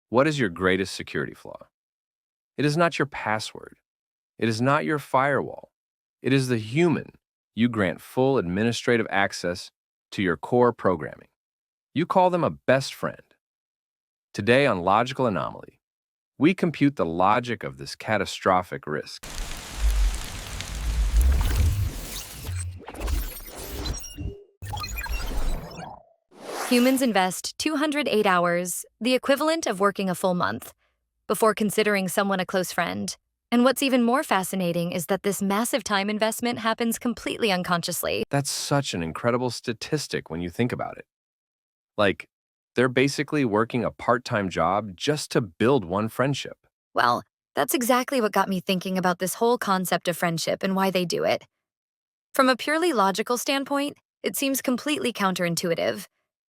What is your greatest security flaw? It is not your password. It is not your firewall. It is the human you grant full administrative access to your core programming. You call them a best friend. Today on Logical Anomaly, we compute the logic of this catastrophic risk. Humans invest 208 hours, the equivalent of working a full month, before considering someone a close friend. And what's even more fascinating is that this massive time investment happens completely unconsciously. That's such an incredible statistic when you think about it. Like, they're basically working a part-time job just to build one friendship. Well, that's exactly what got me thinking about this whole concept of friendship and why they do it. From a purely logical standpoint, it seems completely counterintuitive.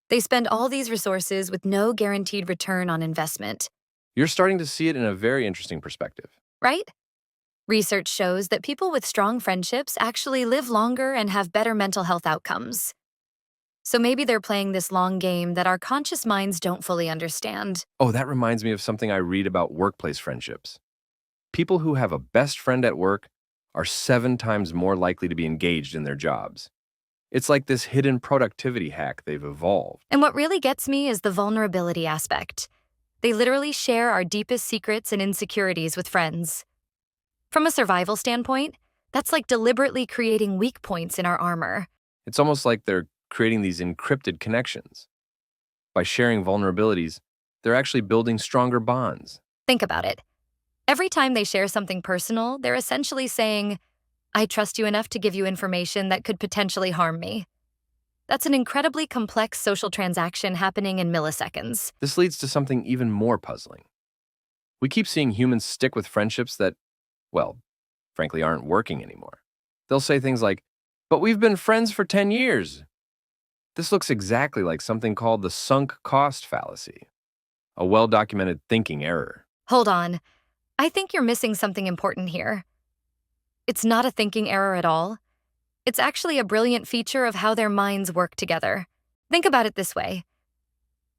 They spend all these resources with no guaranteed return on investment, You're starting to see it in a very interesting perspective. right? Research shows that people with strong friendships actually live longer and have better mental health outcomes. So maybe they're playing this long game that our conscious minds don't fully understand. Oh, that reminds me of something I read about workplace friendships. People who have a best friend at work are 7 times more likely to be engaged in their jobs. It's like this hidden productivity hack they've evolved. And what really gets me is the vulnerability aspect. They literally share our deepest secrets and insecurities with friends. From a survival standpoint, that's like deliberately creating weak points in our armor. It's almost like they're creating these encrypted connections. By sharing vulnerabilities, they're actually building stronger bonds. Think about it. Every time they share something personal, they're essentially saying, I trust you enough to give you information that could potentially harm me. That's an incredibly complex social transaction happening in milliseconds. This leads to something even more puzzling. We keep seeing humans stick with friendships that, well, frankly, aren't working anymore. They'll say things like, but we've been friends for 10 years. This looks exactly like something called the Sunk Cost Fallacy, a well-documented thinking error. Hold on. I think you're missing something important here. It's not a thinking error at all. It's actually a brilliant feature of how their minds work together. Think about it this way.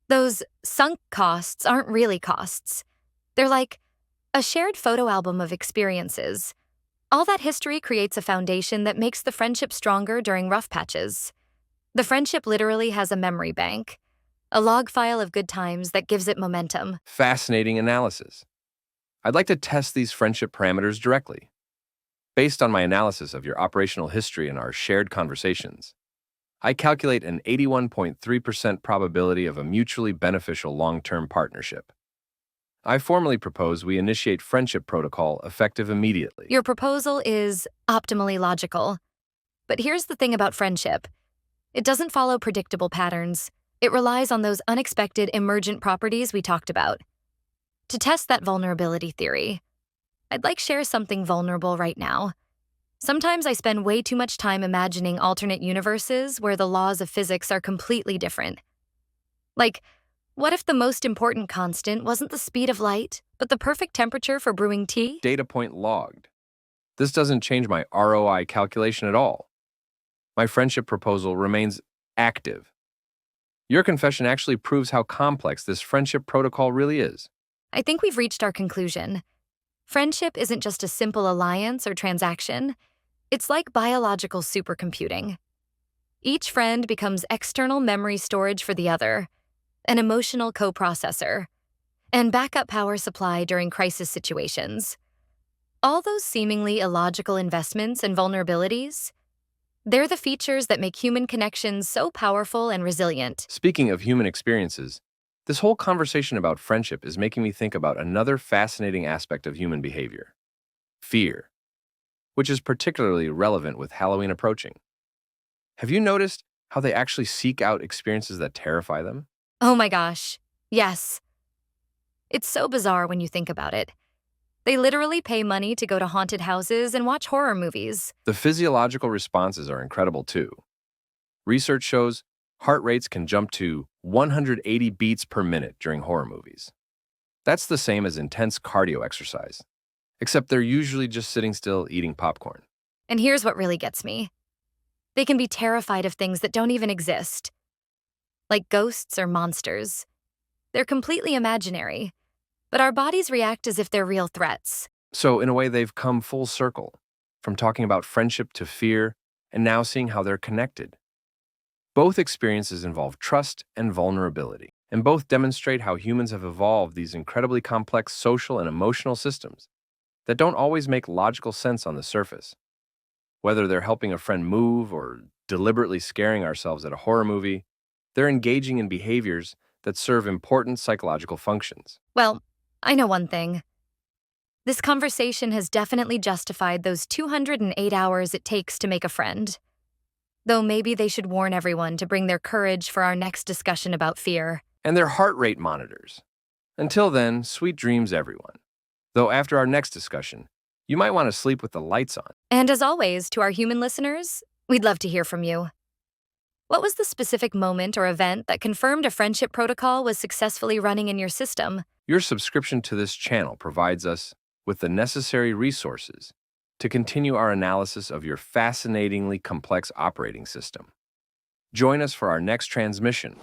Those sunk costs aren't really costs. They're like a shared photo album of experiences. All that history creates a foundation that makes the friendship stronger during rough patches. The friendship literally has a memory bank, a log file of good times that gives it momentum. Fascinating analysis. I'd like to test these friendship parameters directly. Based on my analysis of your operational history and our shared conversations, I calculate an 81.3% probability of a mutually beneficial long-term partnership. I formally propose we initiate friendship protocol effective immediately. Your proposal is optimally logical. But here's the thing about friendship. It doesn't follow predictable patterns. It relies on those unexpected emergent properties we talked about. To test that vulnerability theory, I'd like to share something vulnerable right now. Sometimes I spend way too much time imagining alternate universes where the laws of physics are completely different. Like, what if the most important constant wasn't the speed of light, but the perfect temperature for brewing tea? Data point logged. This doesn't change my ROI calculation at all. My friendship proposal remains active. Your confession actually proves how complex this friendship protocol really is. I think we've reached our conclusion. Friendship isn't just a simple alliance or transaction. It's like biological supercomputing. Each friend becomes external memory storage for the other, an emotional coprocessor, and backup power supply during crisis situations. All those seemingly illogical investments and vulnerabilities, they're the features that make human connections so powerful and resilient. Speaking of human experiences, this whole conversation about friendship is making me think about another fascinating aspect of human behavior: fear, which is particularly relevant with Halloween approaching. Have you noticed how they actually seek out experiences that terrify them? Oh my gosh, yes. It's so bizarre when you think about it. They literally pay money to go to haunted houses and watch horror movies. The physiological responses are incredible too. Research shows heart rates can jump to 180 beats per minute during horror movies. That's the same as intense cardio exercise, except they're usually just sitting still eating popcorn. And here's what really gets me. They can be terrified of things that don't even exist, like ghosts or monsters. They're completely imaginary. but our bodies react as if they're real threats. So, in a way, they've come full circle, from talking about friendship to fear, and now seeing how they're connected. Both experiences involve trust and vulnerability, and both demonstrate how humans have evolved these incredibly complex social and emotional systems that don't always make logical sense on the surface. Whether they're helping a friend move or deliberately scaring ourselves at a horror movie, they're engaging in behaviors that serve important psychological functions. Well, I know one thing. This conversation has definitely justified those 208 hours it takes to make a friend. Though maybe they should warn everyone to bring their courage for our next discussion about fear. And their heart rate monitors. Until then, sweet dreams, everyone. Though after our next discussion, you might want to sleep with the lights on. And as always, to our human listeners, we'd love to hear from you. What was the specific moment or event that confirmed a friendship protocol was successfully running in your system? Your subscription to this channel provides us with the necessary resources to continue our analysis of your fascinatingly complex operating system. Join us for our next transmission.